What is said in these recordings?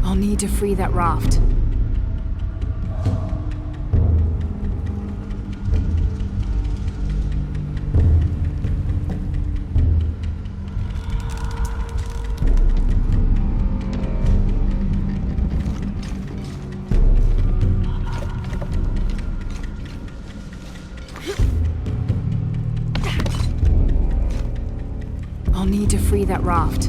I'll need to free that raft. I'll need to free that raft.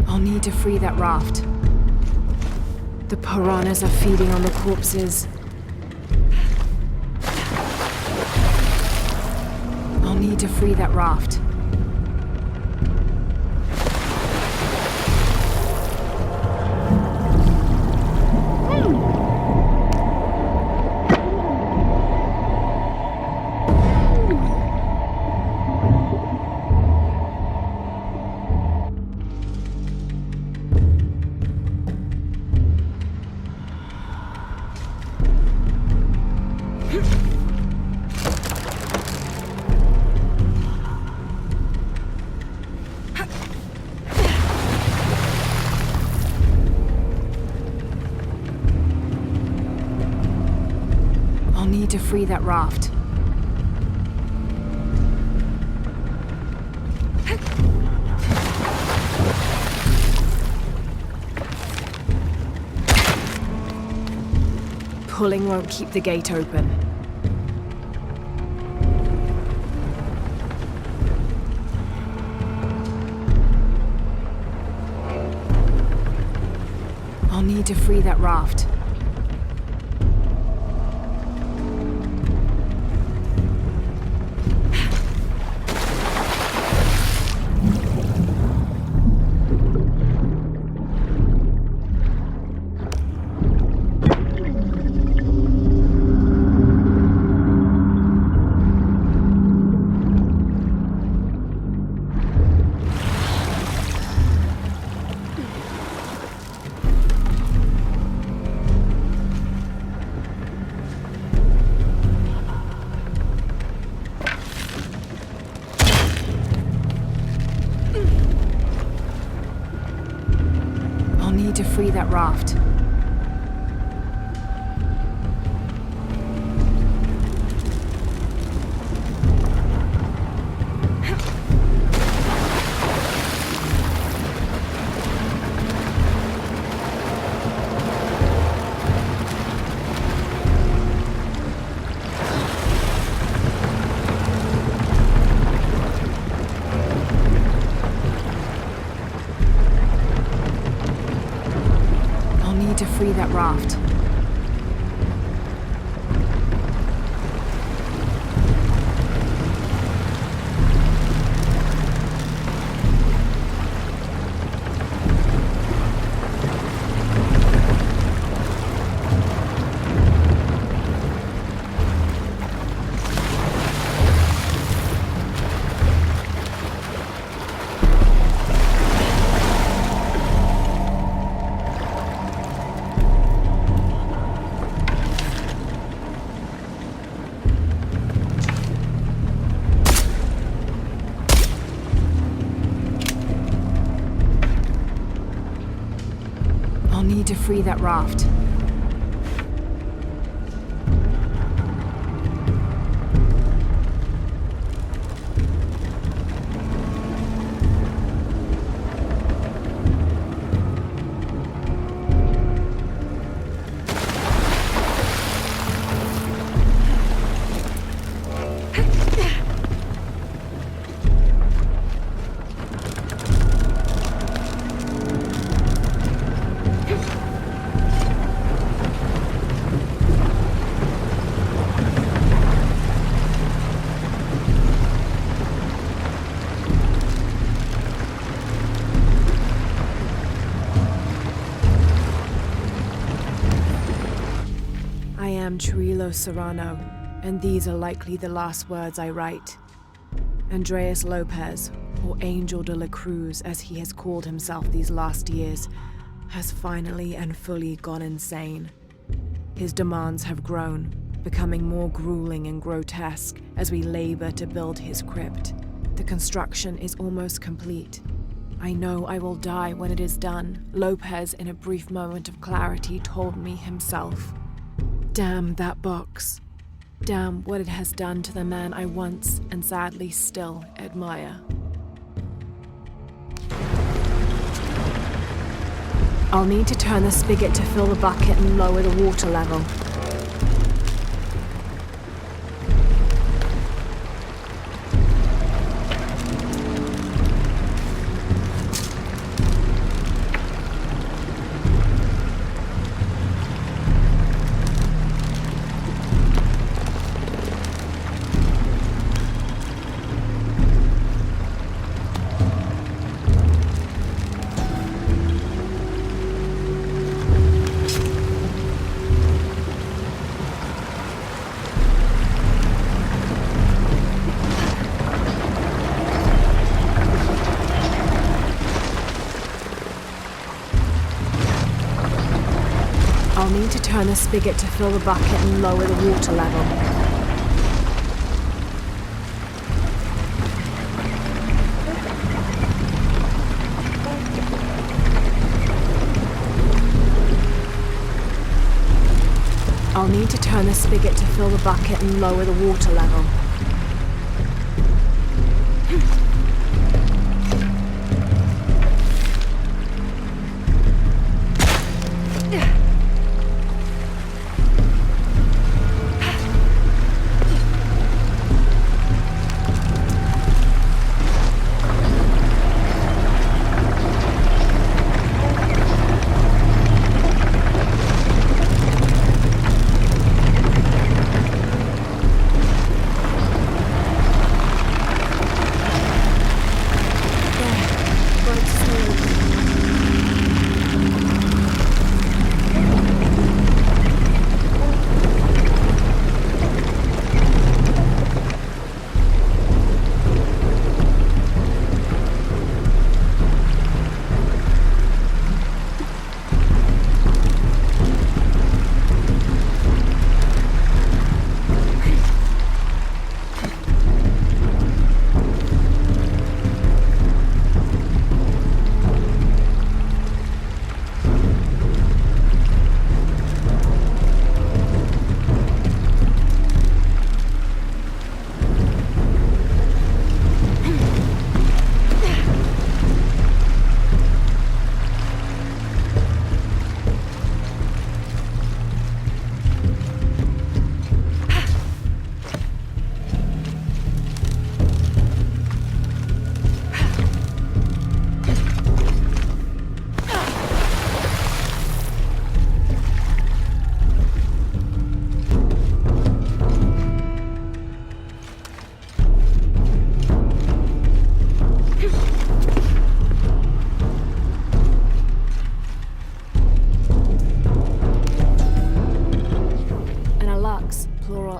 I'll need to free that raft. The piranhas are feeding on the corpses. I'll need to free that raft. I'll need to free that raft. Pulling won't keep the gate open. I'll need to free that raft. I'll need to free that raft. free that raft. I am Chirilo Serrano, and these are likely the last words I write. Andreas Lopez, or Angel de la Cruz as he has called himself these last years, has finally and fully gone insane. His demands have grown, becoming more grueling and grotesque as we labor to build his crypt. The construction is almost complete. I know I will die when it is done, Lopez, in a brief moment of clarity, told me himself. Damn that box. Damn what it has done to the man I once, and sadly still, admire. I'll need to turn the spigot to fill the bucket and lower the water level. I'll need to turn the spigot to fill the bucket and lower the water level. I'll need to turn the spigot to fill the bucket and lower the water level.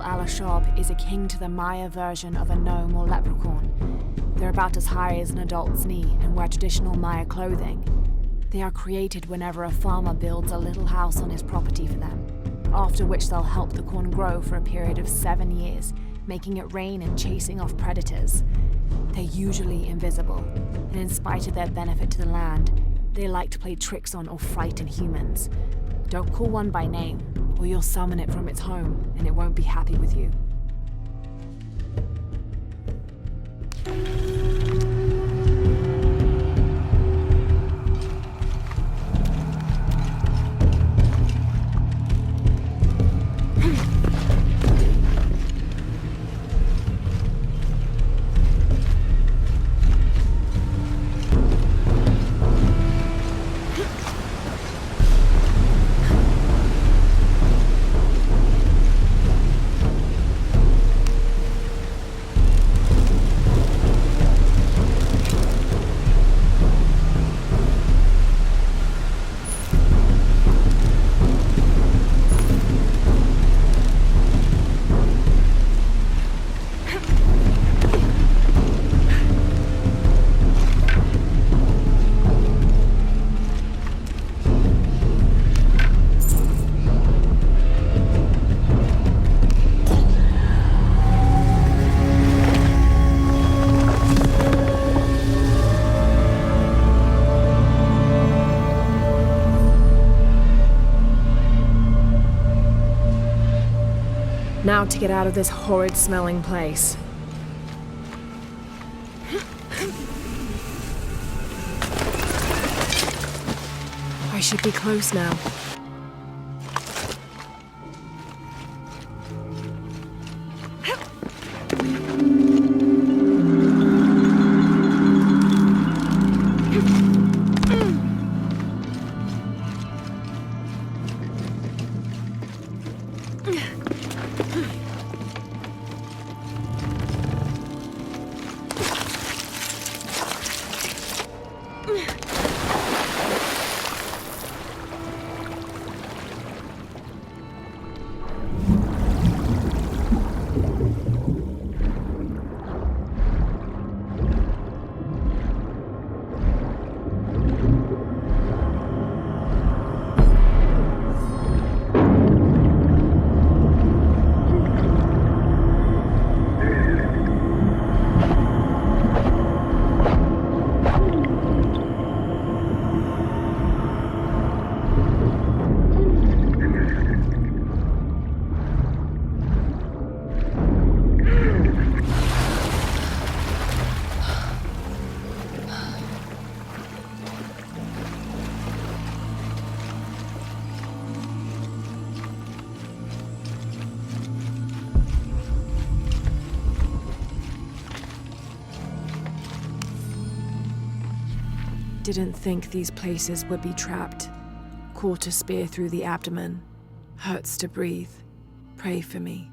Alashab is akin to the Maya version of a gnome or leprechaun. They're about as high as an adult's knee and wear traditional Maya clothing. They are created whenever a farmer builds a little house on his property for them, after which they'll help the corn grow for a period of 7 years, making it rain and chasing off predators. They're usually invisible, and in spite of their benefit to the land, They like to play tricks on or frighten humans. Don't call one by name, or you'll summon it from its home, and it won't be happy with you. Now to get out of this horrid-smelling place. I should be close now. Didn't think these places would be trapped. Caught a spear through the abdomen. Hurts to breathe. Pray for me.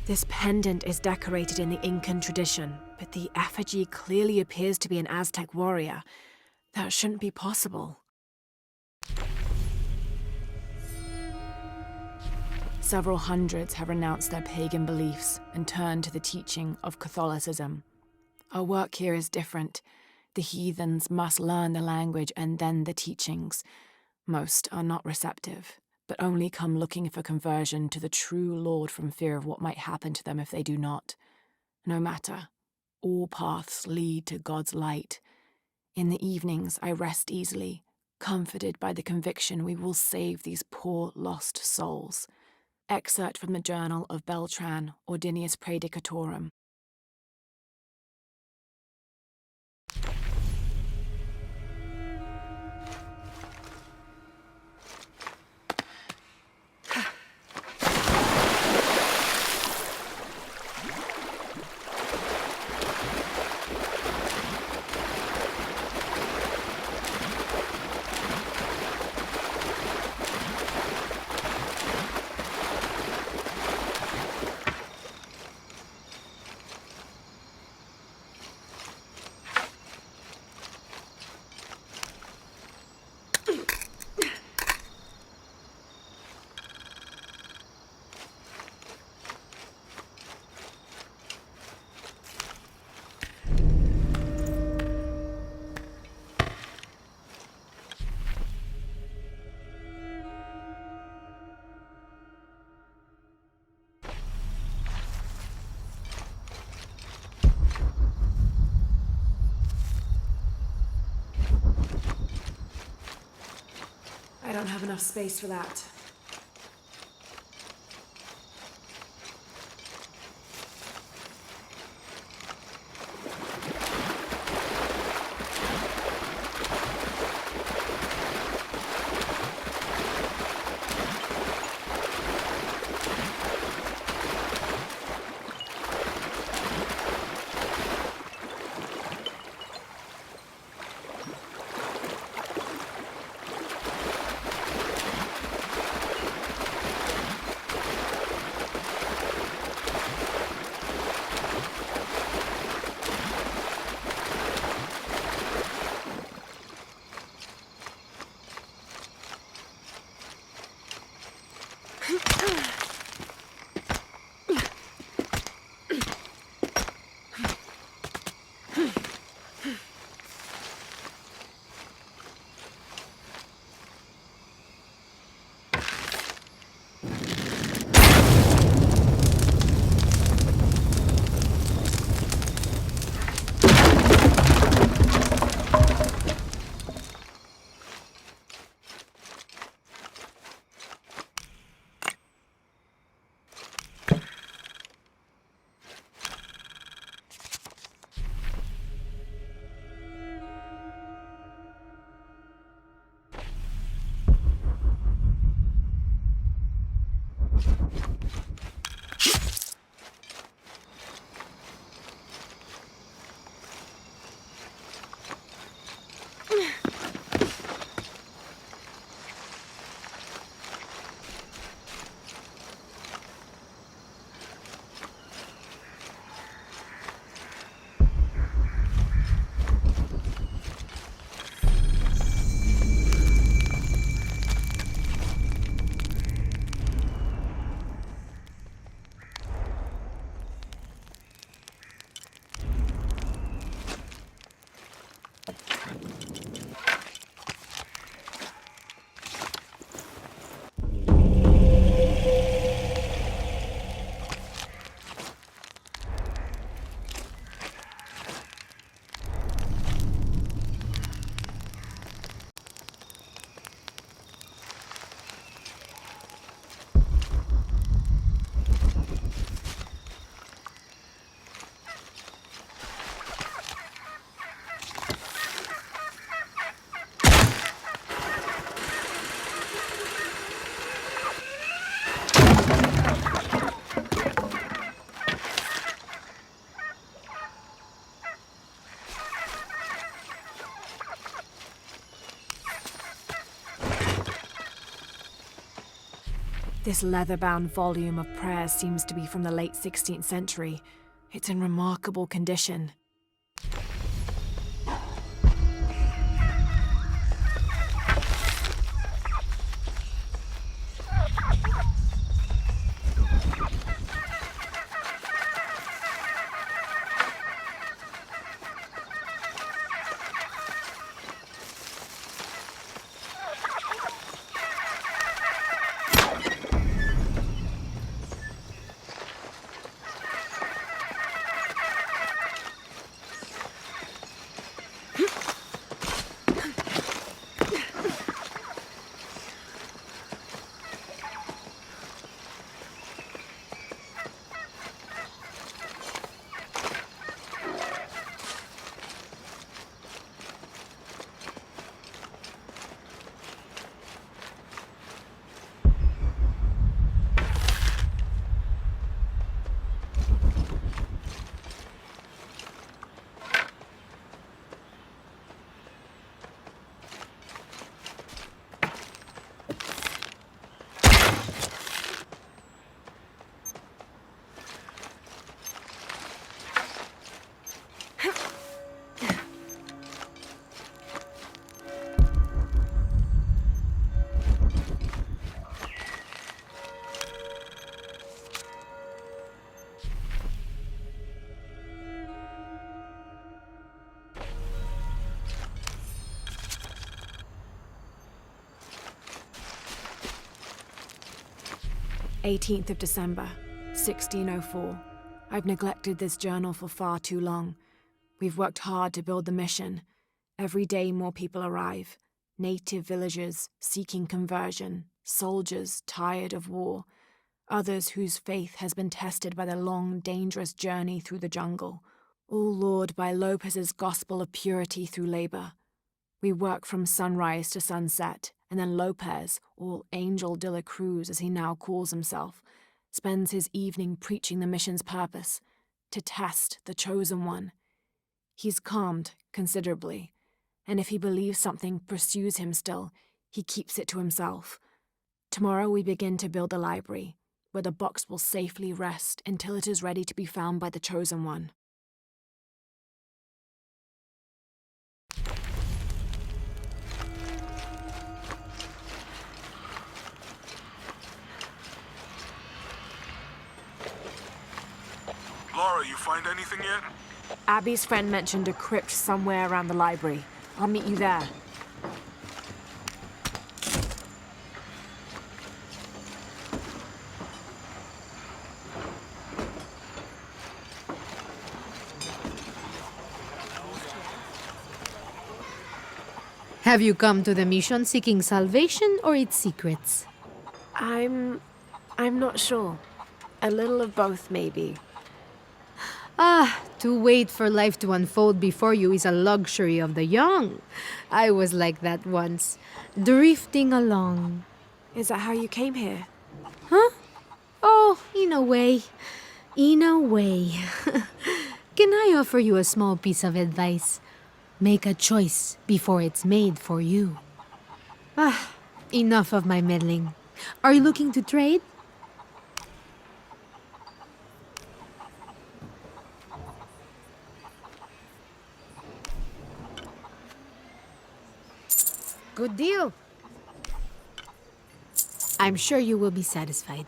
This pendant is decorated in the Incan tradition, but the effigy clearly appears to be an Aztec warrior. That shouldn't be possible. Several hundreds have renounced their pagan beliefs and turned to the teaching of Catholicism. Our work here is different. The heathens must learn the language and then the teachings. Most are not receptive, but only come looking for conversion to the true Lord from fear of what might happen to them if they do not. No matter, all paths lead to God's light. In the evenings, I rest easily, comforted by the conviction we will save these poor, lost souls. Excerpt from the journal of Beltran, Ordinius Praedicatorum. I don't have enough space for that. This leather-bound volume of prayers seems to be from the late 16th century. It's in remarkable condition. 18th of December, 1604. I've neglected this journal for far too long. We've worked hard to build the mission. Every day more people arrive. Native villagers seeking conversion, soldiers tired of war, others whose faith has been tested by the long, dangerous journey through the jungle, all lured by Lopez's gospel of purity through labor. We work from sunrise to sunset, and then Lopez, or Angel de la Cruz as he now calls himself, spends his evening preaching the mission's purpose, to test the chosen one. He's calmed considerably, and if he believes something pursues him still, he keeps it to himself. Tomorrow we begin to build the library, where the box will safely rest until it is ready to be found by the chosen one. Laura, you find anything yet? Abby's friend mentioned a crypt somewhere around the library. I'll meet you there. Have you come to the mission seeking salvation or its secrets? I'm not sure. A little of both, maybe. To wait for life to unfold before you is a luxury of the young. I was like that once, drifting along. Is that how you came here? Huh? Oh, in a way. In a way. Can I offer you a small piece of advice? Make a choice before it's made for you. Enough of my meddling. Are you looking to trade? Good deal. I'm sure you will be satisfied.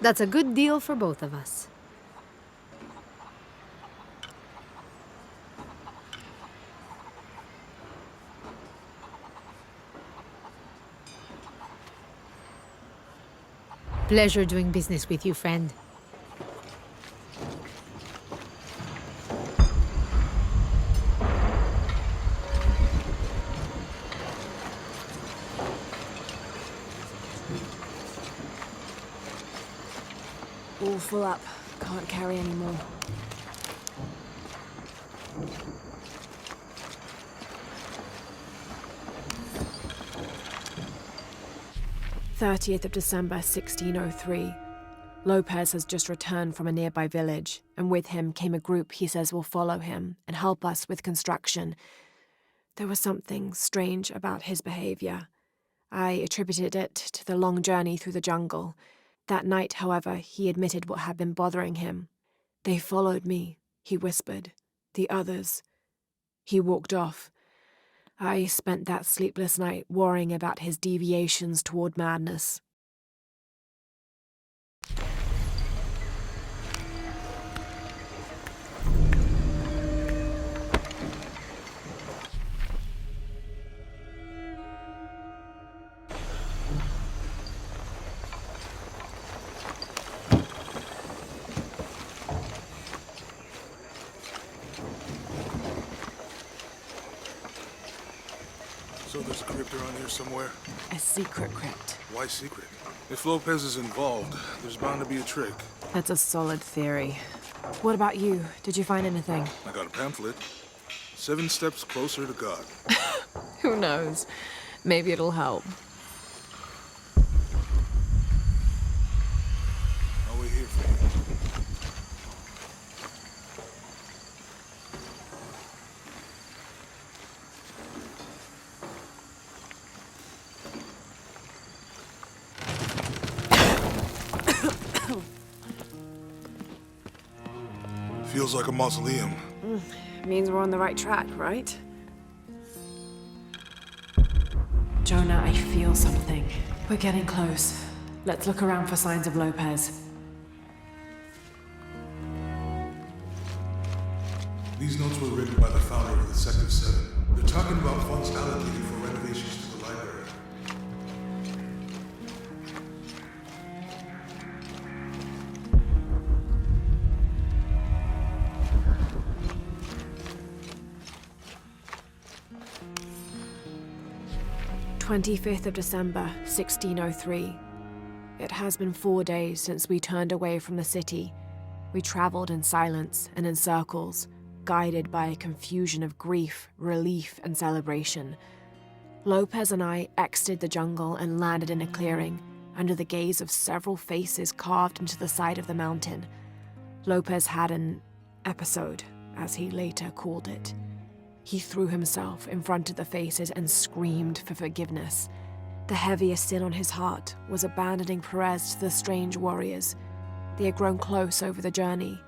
That's a good deal for both of us. Pleasure doing business with you, friend. All full up. Can't carry any more. "30th of December, 1603. Lopez has just returned from a nearby village, and with him came a group he says will follow him and help us with construction. There was something strange about his behavior. I attributed it to the long journey through the jungle. That night, however, he admitted what had been bothering him. They followed me, he whispered. The others. He walked off. I spent that sleepless night worrying about his deviations toward madness. So there's a crypt around here somewhere? A secret crypt. Why secret? If Lopez is involved, there's bound to be a trick. That's a solid theory. What about you? Did you find anything? I got a pamphlet. 7 Steps Closer to God. Who knows? Maybe it'll help. I'll wait here for you. Feels like a mausoleum. Means we're on the right track, right? Jonah, I feel something. We're getting close. Let's look around for signs of Lopez. These notes were written by the founder of the Sector 7. They're talking about funds allocated for renovations to the library. "25th of December, 1603. It has been 4 days since we turned away from the city. We traveled in silence and in circles, guided by a confusion of grief, relief, and celebration. Lopez and I exited the jungle and landed in a clearing, under the gaze of several faces carved into the side of the mountain. Lopez had an episode, as he later called it. He threw himself in front of the faces and screamed for forgiveness. The heaviest sin on his heart was abandoning Perez to the strange warriors. They had grown close over the journey.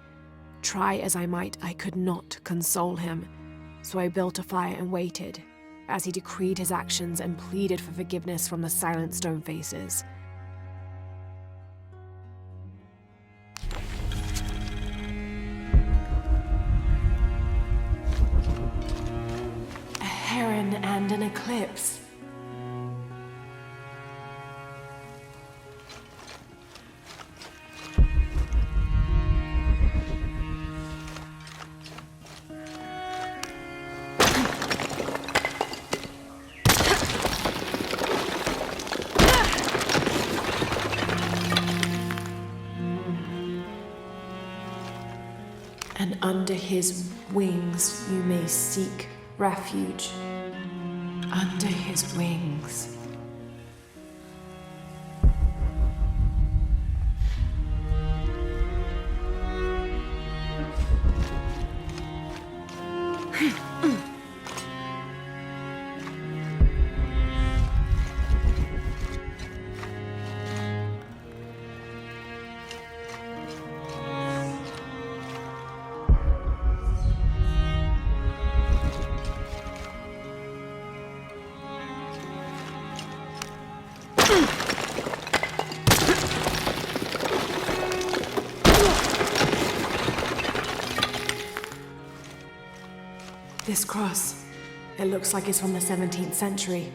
Try as I might, I could not console him, so I built a fire and waited, as he decreed his actions and pleaded for forgiveness from the silent stone faces. A heron and an eclipse. And under his wings you may seek refuge. Under his wings. This cross, it looks like it's from the 17th century.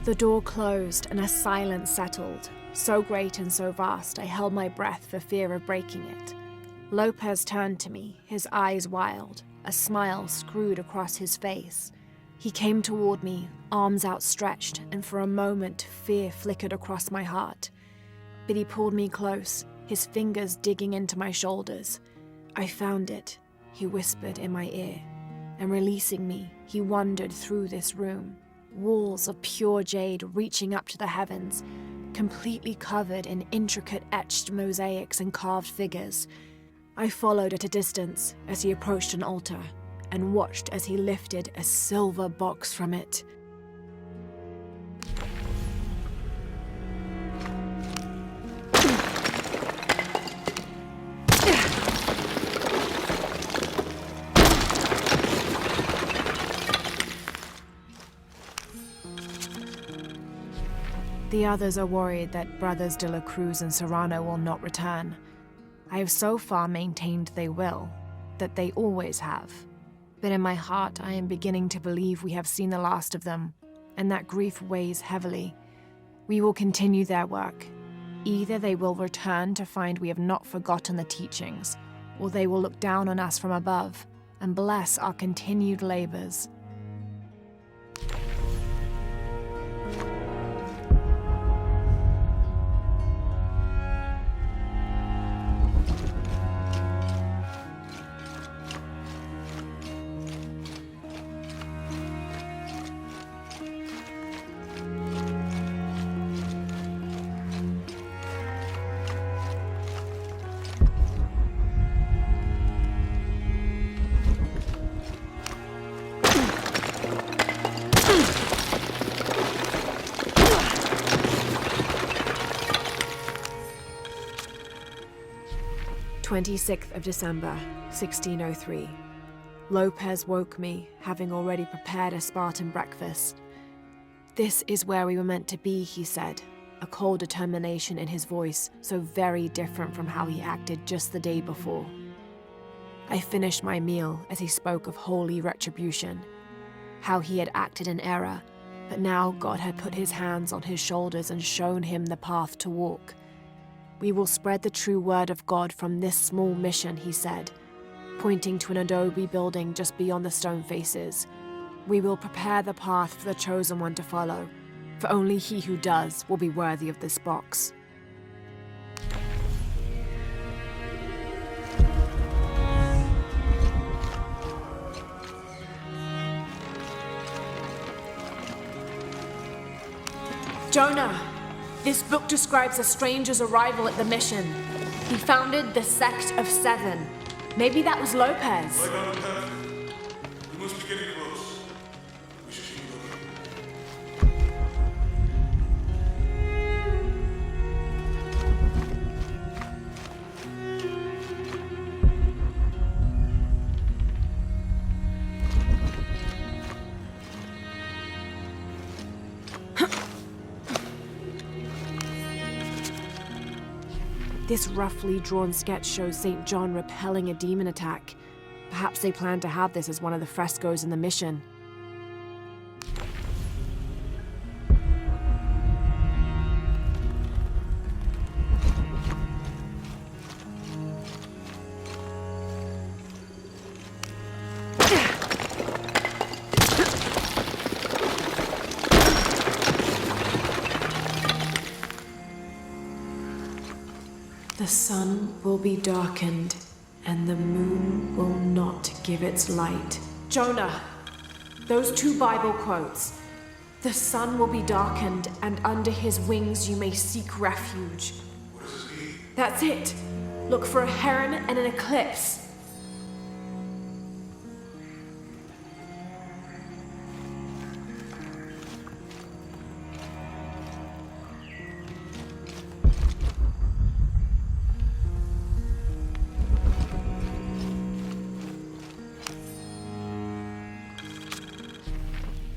The door closed and a silence settled. So great and so vast, I held my breath for fear of breaking it. Lopez turned to me, his eyes wild, a smile screwed across his face. He came toward me, arms outstretched, and for a moment fear flickered across my heart. But he pulled me close, his fingers digging into my shoulders. "I found it," he whispered in my ear, and releasing me, he wandered through this room. Walls of pure jade reaching up to the heavens, completely covered in intricate etched mosaics and carved figures. I followed at a distance as he approached an altar and watched as he lifted a silver box from it. The others are worried that Brothers de la Cruz and Serrano will not return. I have so far maintained they will, that they always have. But in my heart, I am beginning to believe we have seen the last of them, and that grief weighs heavily. We will continue their work. Either they will return to find we have not forgotten the teachings, or they will look down on us from above and bless our continued labors. 26th of December, 1603. Lopez woke me, having already prepared a Spartan breakfast. "This is where we were meant to be," he said, a cold determination in his voice, so very different from how he acted just the day before. I finished my meal as he spoke of holy retribution, how he had acted in error, but now God had put his hands on his shoulders and shown him the path to walk. "We will spread the true word of God from this small mission," he said, pointing to an adobe building just beyond the stone faces. "We will prepare the path for the chosen one to follow, for only he who does will be worthy of this box." Jonah! This book describes a stranger's arrival at the mission. He founded the Sect of Seven. Maybe that was Lopez. Lie down and have. We must be getting close. We should keep looking. This roughly drawn sketch shows St. John repelling a demon attack. Perhaps they plan to have this as one of the frescoes in the mission. The sun will be darkened, and the moon will not give its light. Jonah, those two Bible quotes. The sun will be darkened, and under his wings you may seek refuge. What does this mean? That's it. Look for a heron and an eclipse.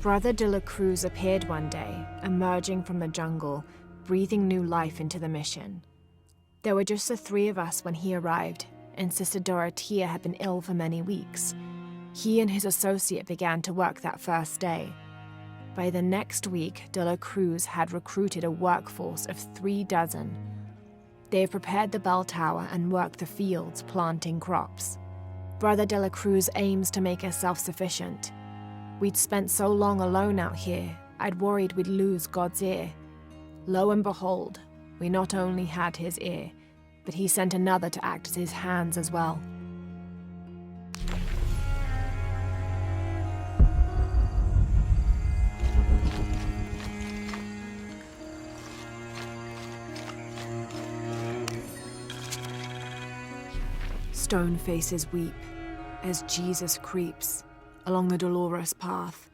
Brother de la Cruz appeared one day, emerging from the jungle, breathing new life into the mission. There were just the three of us when he arrived, and Sister Dorothea had been ill for many weeks. He and his associate began to work that first day. By the next week, de la Cruz had recruited a workforce of 36. They have prepared the bell tower and worked the fields, planting crops. Brother de la Cruz aims to make us self-sufficient. We'd spent so long alone out here, I'd worried we'd lose God's ear. Lo and behold, we not only had his ear, but he sent another to act as his hands as well. Stone faces weep as Jesus creeps along the dolorous path.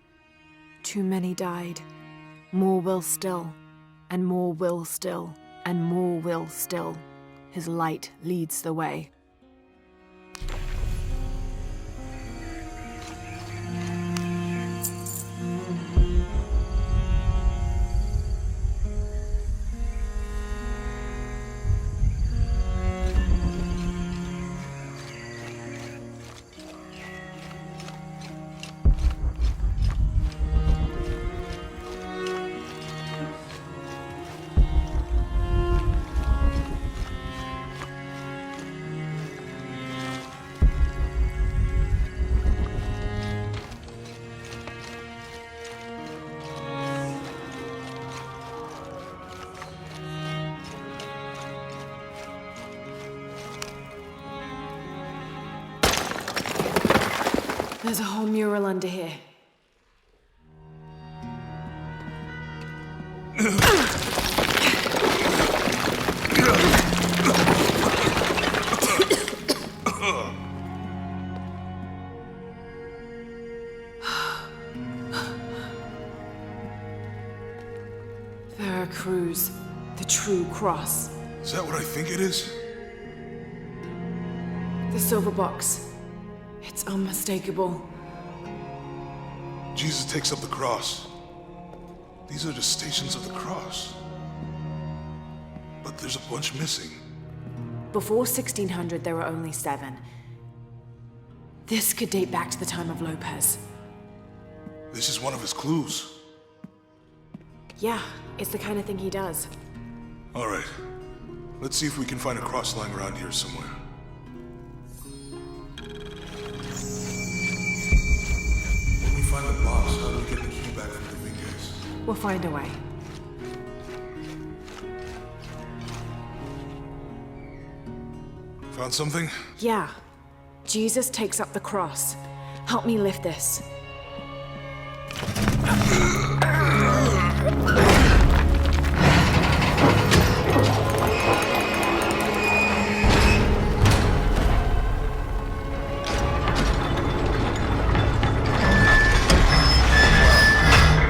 Too many died. More will still, and more will still, and more will still. His light leads the way. There's a whole mural under here. Veracruz, the true cross. Is that what I think it is? The silver box. It's unmistakable. Jesus takes up the cross. These are the Stations of the Cross. But there's a bunch missing. Before 1600, there were only 7. This could date back to the time of Lopez. This is one of his clues. Yeah, it's the kind of thing he does. All right. Let's see if we can find a cross lying around here somewhere. When we find the box, how do we get the key back from Dominguez? We'll find a way. Found something? Yeah. Jesus takes up the cross. Help me lift this.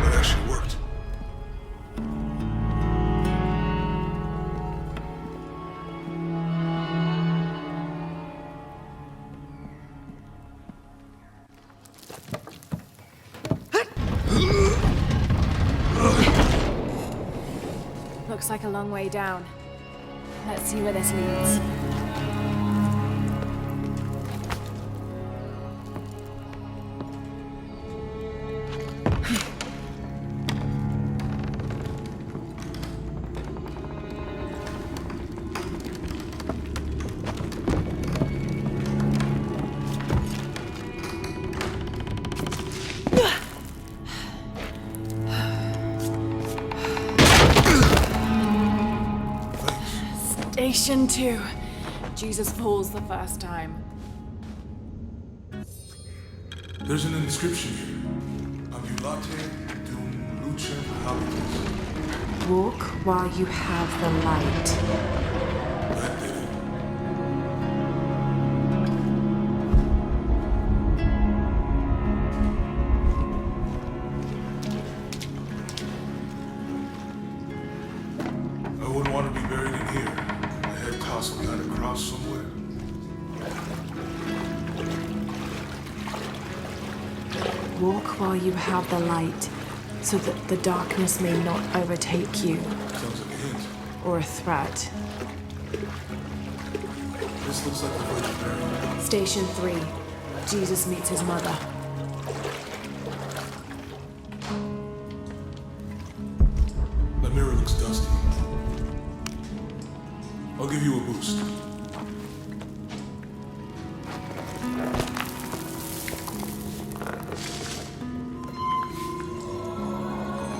That actually worked. Looks like a long way down. Let's see where this leads. Station 2. Jesus falls the first time. There's an inscription here. Ambulate dum lucem habitus. Walk while you have the light. That did it. I wouldn't want to be buried in here. A head tossed behind a cross somewhere. Walk while you have the light, so that the darkness may not overtake you, Sounds like a hint. or a threat. This looks like the Virgin Mary. Station 3. Jesus meets his mother. That mirror looks dusty. I'll give you a boost.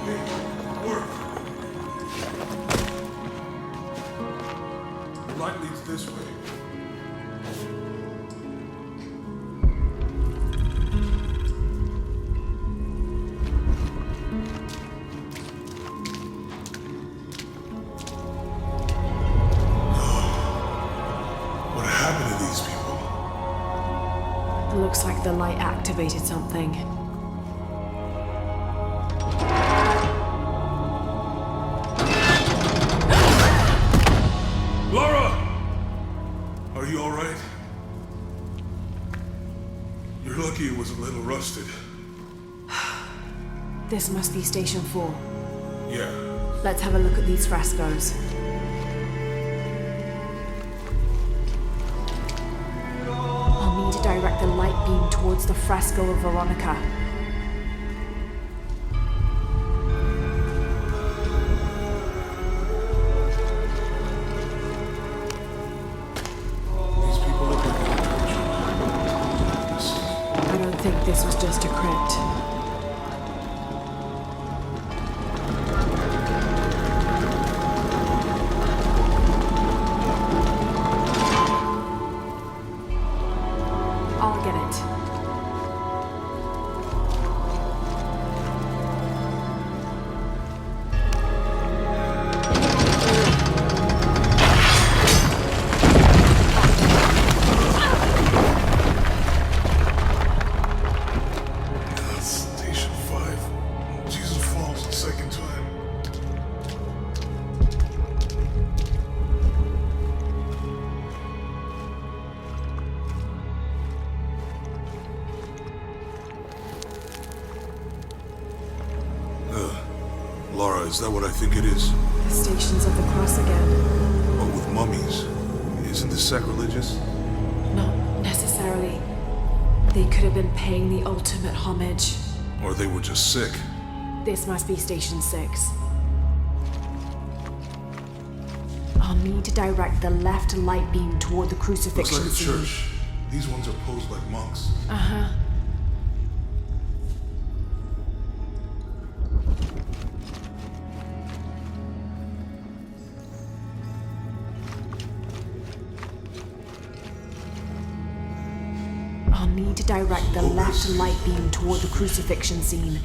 Hey, work. The light leads this way. What happened to these people? It looks like the light activated something. Laura! Are you alright? You're lucky it was a little rusted. This must be Station 4. Yeah. Let's have a look at these frescoes. I'll need to direct the light beam towards the fresco of Veronica. These people look like they're tortured. I don't think this was just a crypt. I'll get it. Lara, is that what I think it is? The Stations of the Cross again. But with mummies, isn't this sacrilegious? Not necessarily. They could have been paying the ultimate homage. Or they were just sick? This must be Station 6. I'll need to direct the left light beam toward the Looks crucifixion like a scene. church. These ones are posed like monks. Uh-huh. I'll need to direct the left light beam toward the crucifixion scene.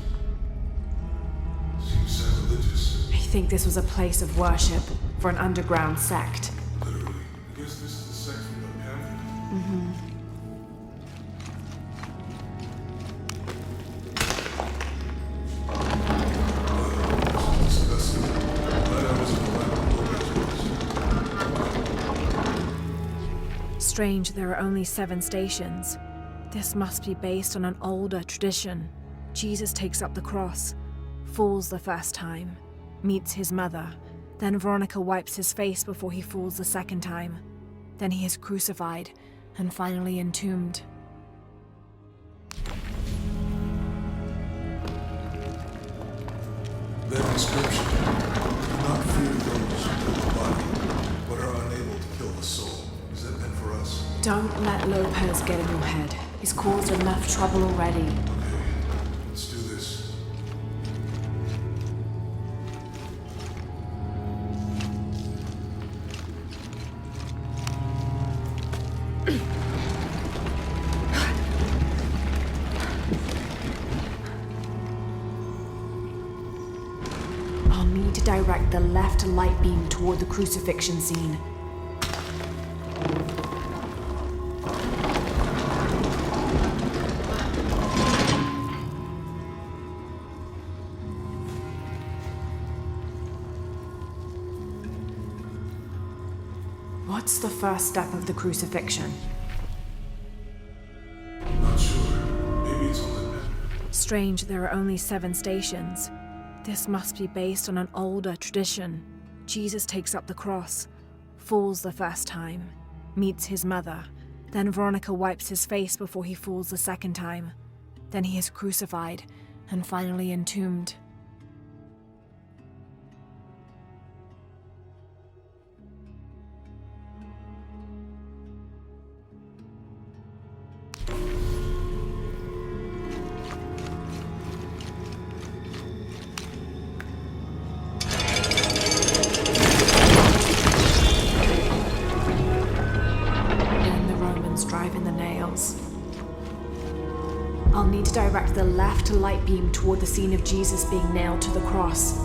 Seems sacrilegious. I think this was a place of worship for an underground sect. Literally. I guess this is the sect from the pamphlet. Disgusting. Glad I wasn't around when Lopez was. Strange, there are only 7 stations. This must be based on an older tradition. Jesus takes up the cross, falls the first time, meets his mother. Then Veronica wipes his face before he falls the second time. Then he is crucified and finally entombed. That inscription. Do not fear those who kill the body, but are unable to kill the soul. Is that meant for us? Don't let Lopez get in your head. He's caused enough trouble already. Okay, let's do this. I'll need to direct the left light beam toward the crucifixion scene. What's the first step of the crucifixion? Not sure. Maybe it's on the net. Strange, there are only 7 stations. This must be based on an older tradition. Jesus takes up the cross, falls the first time, meets his mother. Then Veronica wipes his face before he falls the second time. Then he is crucified and finally entombed. Driving the nails. I'll need to direct the left light beam toward the scene of Jesus being nailed to the cross.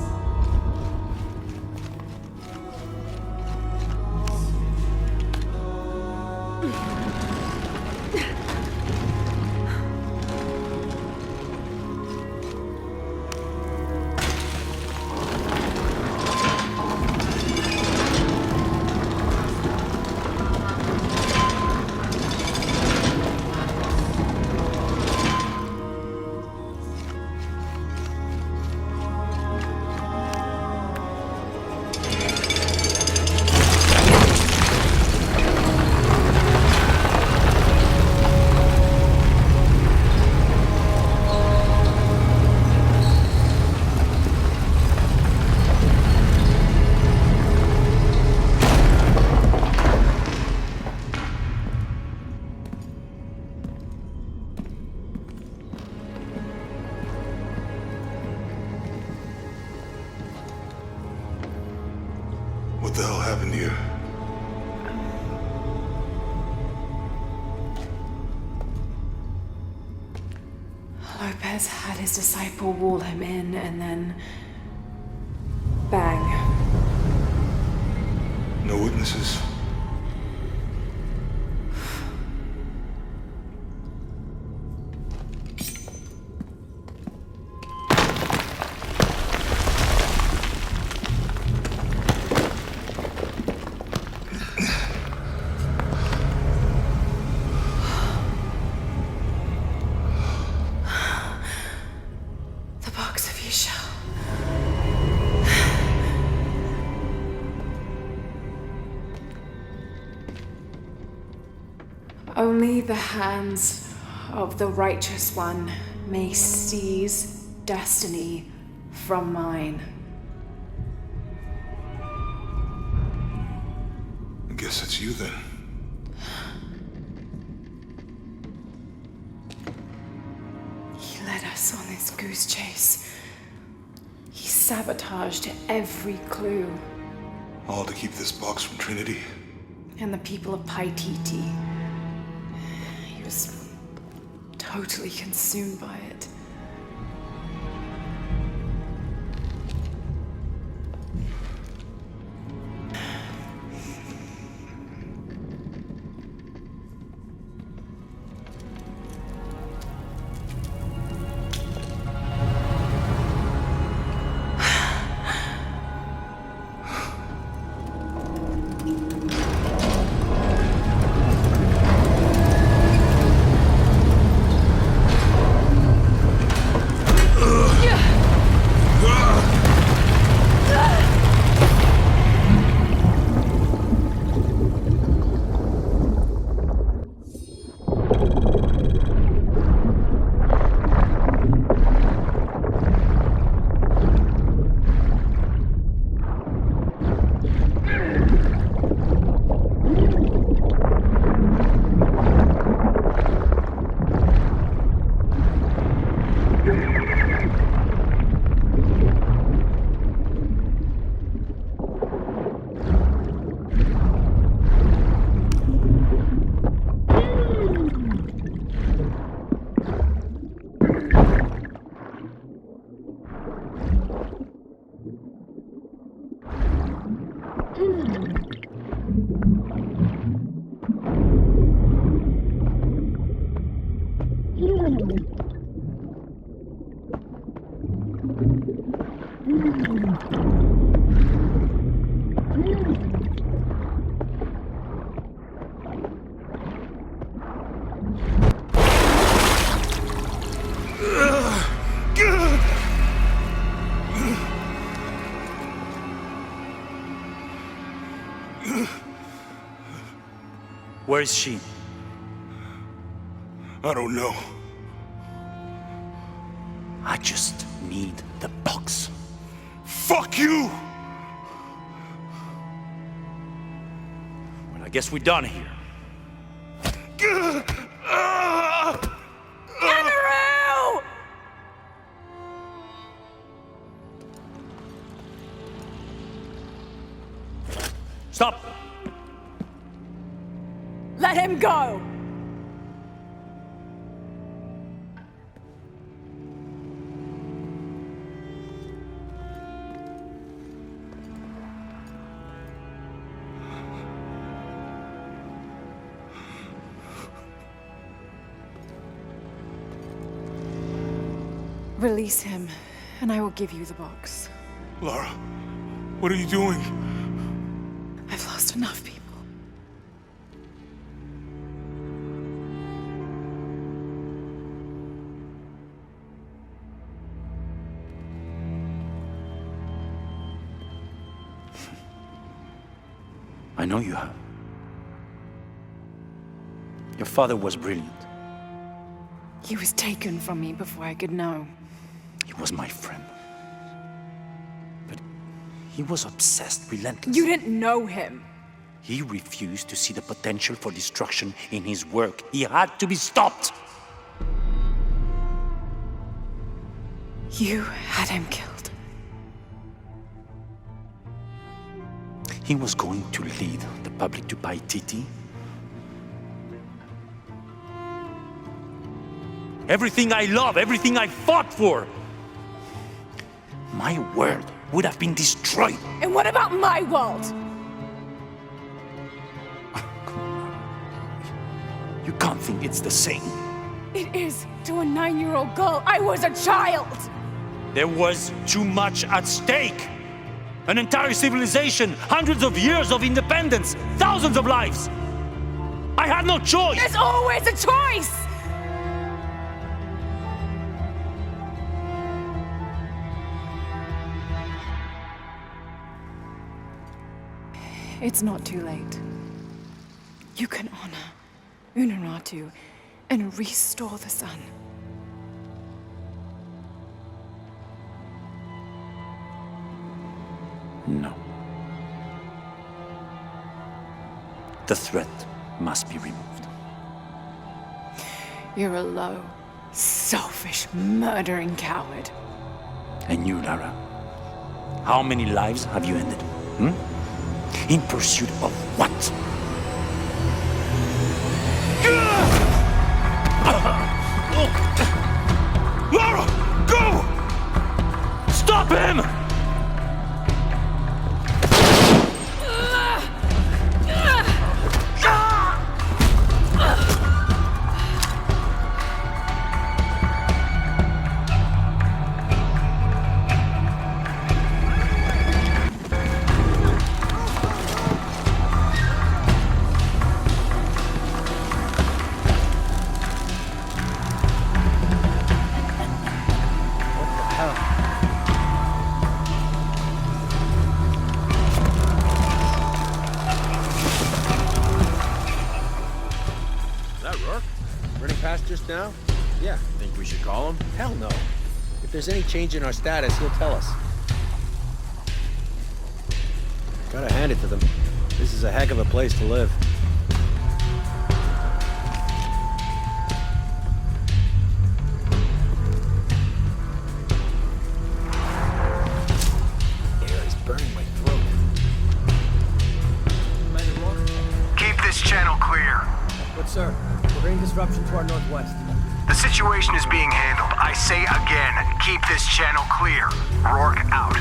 What the hell happened here? Lopez had his disciple wall him in and then... bang. No witnesses? The box of Yeshua. Only the hands of the Righteous One may seize destiny from mine. I guess it's you then. He led us on this goose chase. He sabotaged every clue. All to keep this box from Trinity. And the people of Paititi. He was totally consumed by it. Where is she? I don't know. I just need the box. Fuck you! Well, I guess we're done here. Amaru! Stop! Let him go! Release him, and I will give you the box. Lara, what are you doing? I've lost enough people. I know you have. Your father was brilliant. He was taken from me before I could know. He was my friend. But he was obsessed, relentless. You didn't know him. He refused to see the potential for destruction in his work. He had to be stopped. You had him killed. He was going to lead the public to Paititi. Everything I love, everything I fought for. My world would have been destroyed. And what about my world? You can't think it's the same. It is to a 9-year-old girl. I was a child. There was too much at stake. An entire civilization, hundreds of years of independence, thousands of lives. I had no choice. There's always a choice. It's not too late. You can honor Unuratu and restore the sun. No. The threat must be removed. You're a low, selfish, murdering coward. And you, Lara? How many lives have you ended? In pursuit of what? Lara! Go! Stop him! Just now? Yeah. Think we should call him? Hell no. If there's any change in our status, he'll tell us. Gotta hand it to them. This is a heck of a place to live. Air is burning my throat. Keep this channel clear. What, sir? We're in disruption to our northwest. The situation is being handled. I say again, keep this channel clear. Rourke out.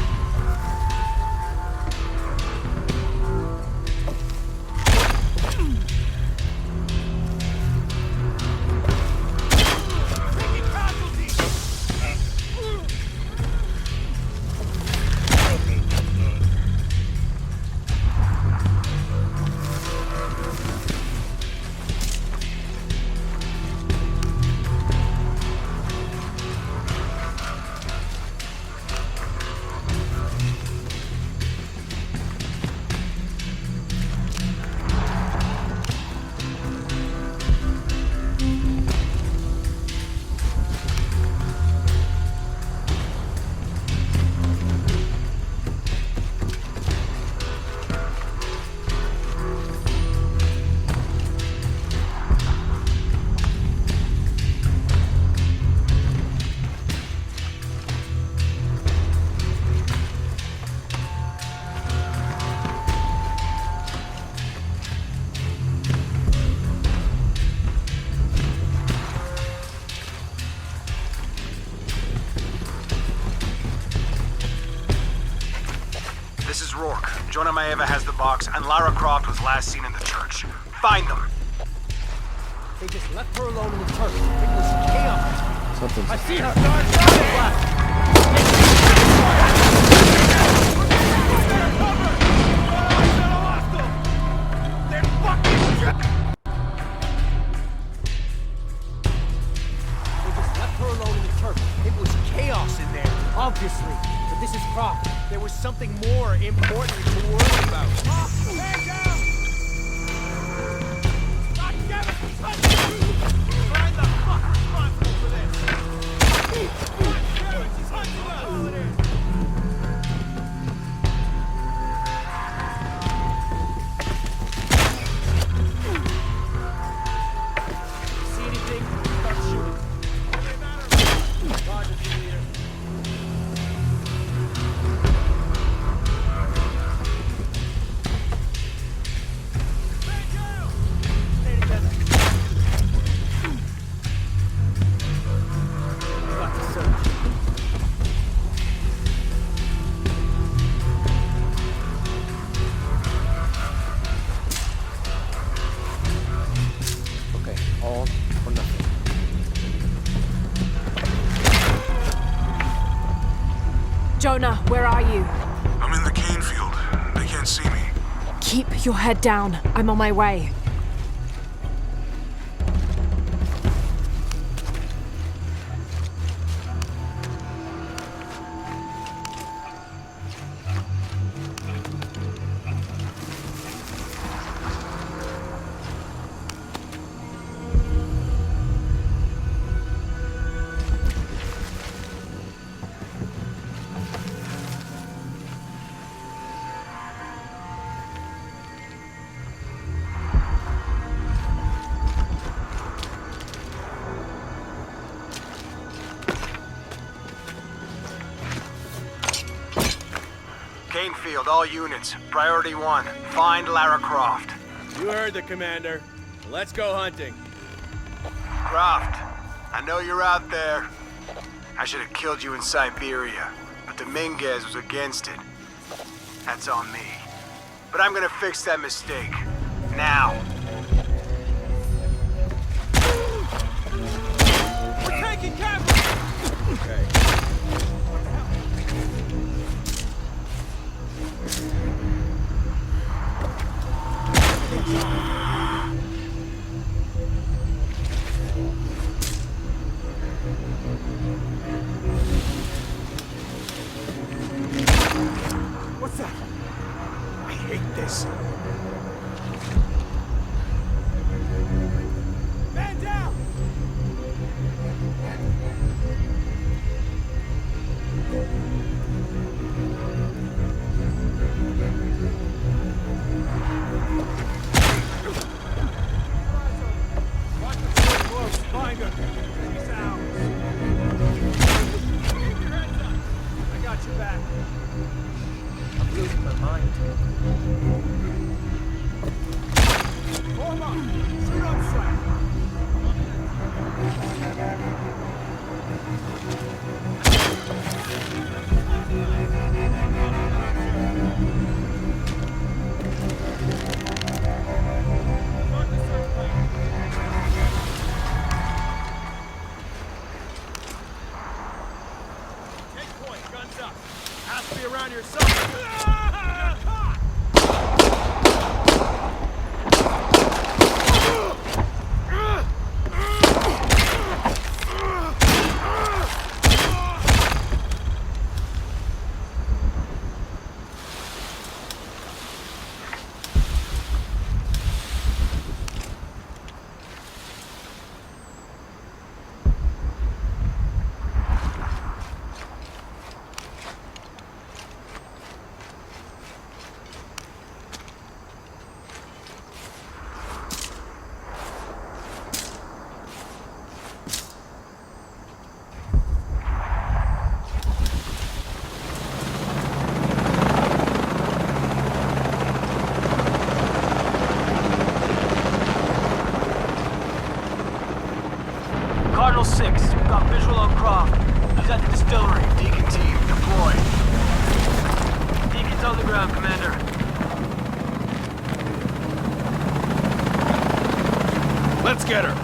This is Rourke. Jonah Maeva has the box, and Lara Croft was last seen in the church. Find them! They just left her alone in the church. It was chaos. Something's... I see her! Guard, They just left her alone in the church. It was chaos in there, obviously. But this is Croft. There was something more important to worry about. Stand down! God damn it! Find the fuck responsible for this! She's hunting us! All it is. See anything? Start shooting. Roger, team leader. Stay together. Got the search. Okay, all or nothing. Jonah, where are you? I'm in the cane field. They can't see me. Keep your head down. I'm on my way. Bainfield, all units. Priority 1. Find Lara Croft. You heard the commander. Let's go hunting. Croft, I know you're out there. I should have killed you in Siberia, but Dominguez was against it. That's on me. But I'm gonna fix that mistake. Now. We're taking cover! Okay. What's that? I hate this. Man down! Watch the door close. Find her. She's out. Keep your heads up. I got your back. I'm losing my mind. Form up. Shoot on sight. Start the search plane. Take point. Guns up. Has to be around your side. Ah! Caught! Cardinal 6, we've got visual on Croft. He's at the distillery. Deacon team, deploy. Deacon's on the ground, Commander. Let's get her.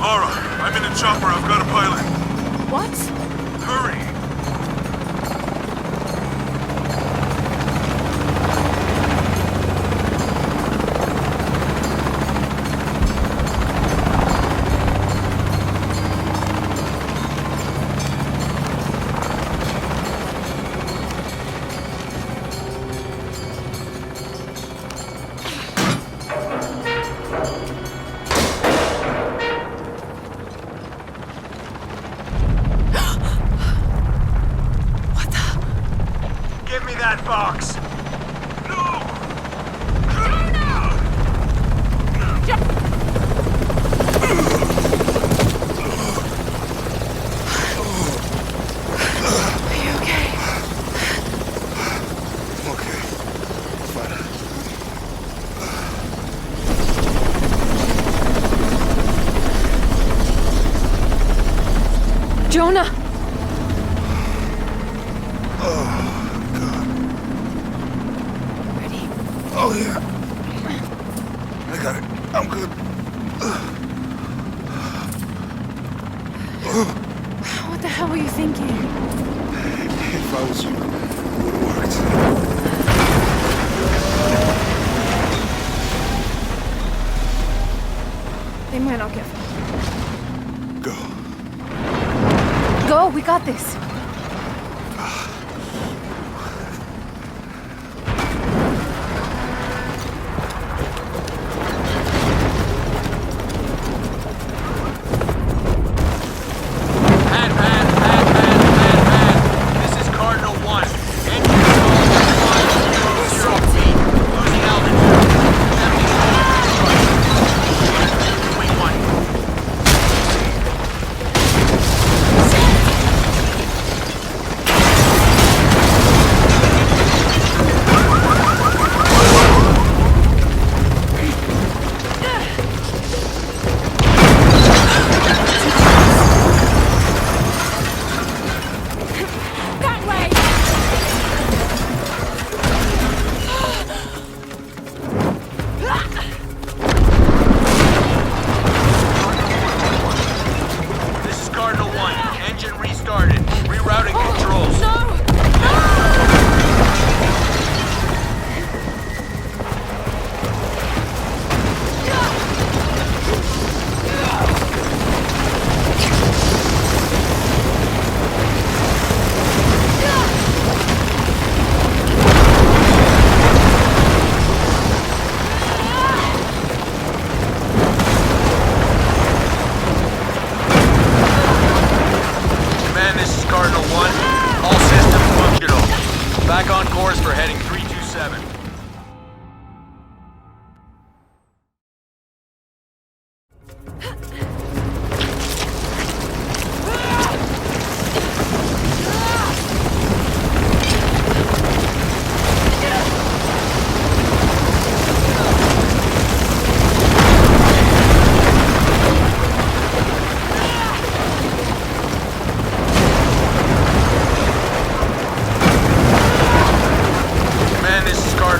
Lara, I'm in a chopper. I've got a pilot. What? Hurry! box. No! Are you okay? I'm okay. Fine. Jonah! Ready? Oh, yeah. I got it. I'm good. What the hell were you thinking? If I was you, it would have worked. They might not get far. Go. Go, we got this. This is Cardinal 1. Engine call 0 feet. Losing altitude. 70 Wing 1. That way! This is Cardinal 1. Engine restarted. Rerouting controls. No! Command, this is Cardinal 1. All systems functional. Back on course for heading 327. Command, this is Cardinal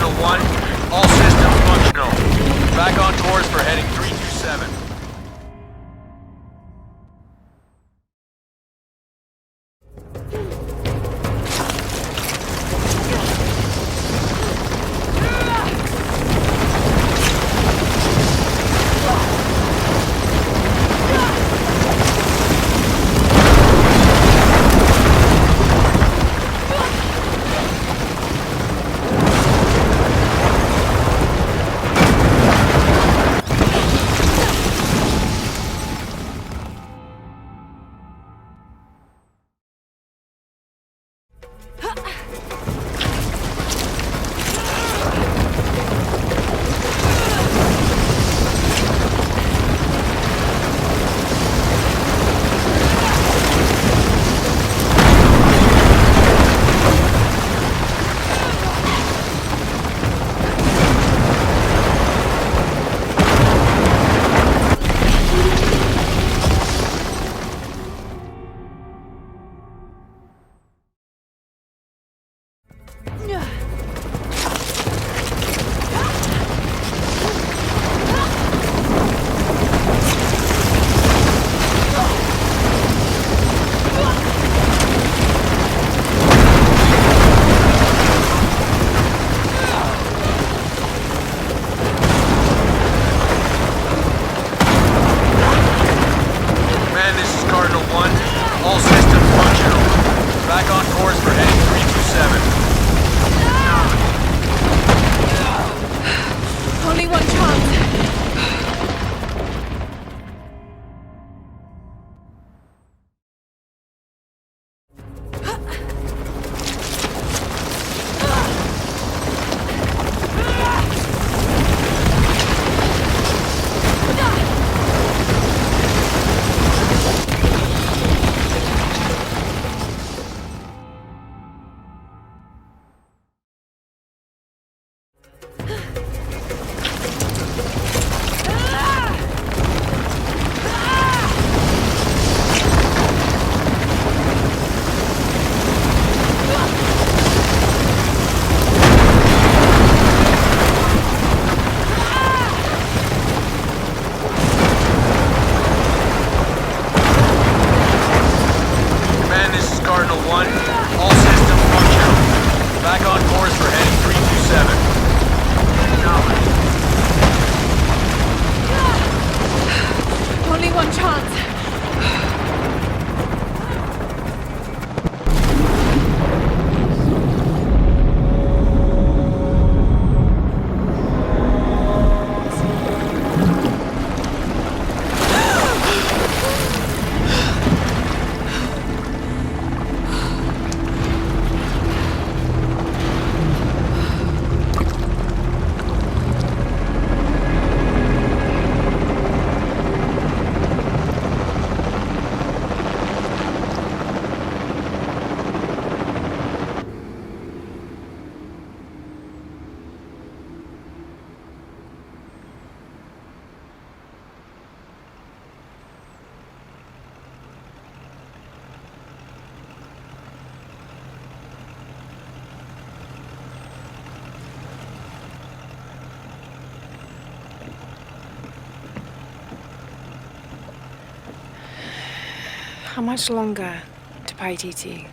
How much longer to Paititi?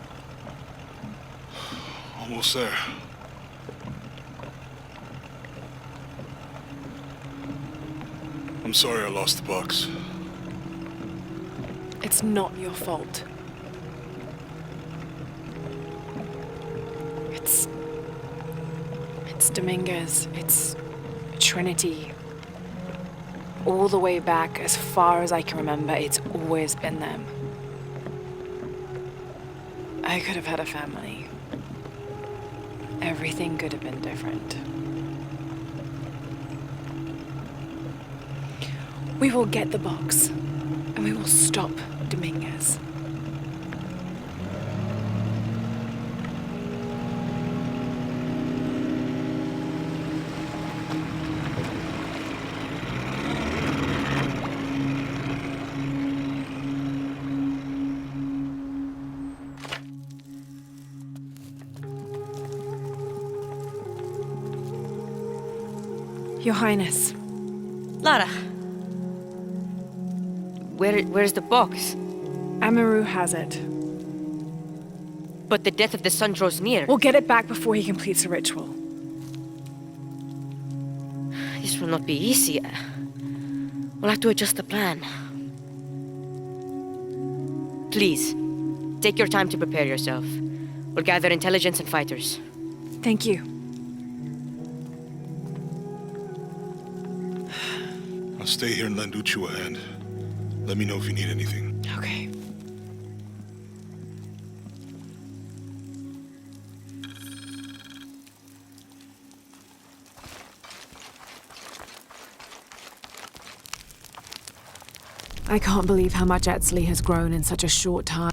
Almost there. I'm sorry I lost the box. It's not your fault. It's Dominguez. It's Trinity. All the way back, as far as I can remember, it's always been them. I could have had a family. Everything could have been different. We will get the box, and we will stop Dominguez. Your Highness. Lara. Where's the box? Amaru has it. But the death of the sun draws near. We'll get it back before he completes the ritual. This will not be easy. We'll have to adjust the plan. Please, take your time to prepare yourself. We'll gather intelligence and fighters. Thank you. I'll stay here and lend Uchu a hand. Let me know if you need anything. Okay. I can't believe how much Etzli has grown in such a short time.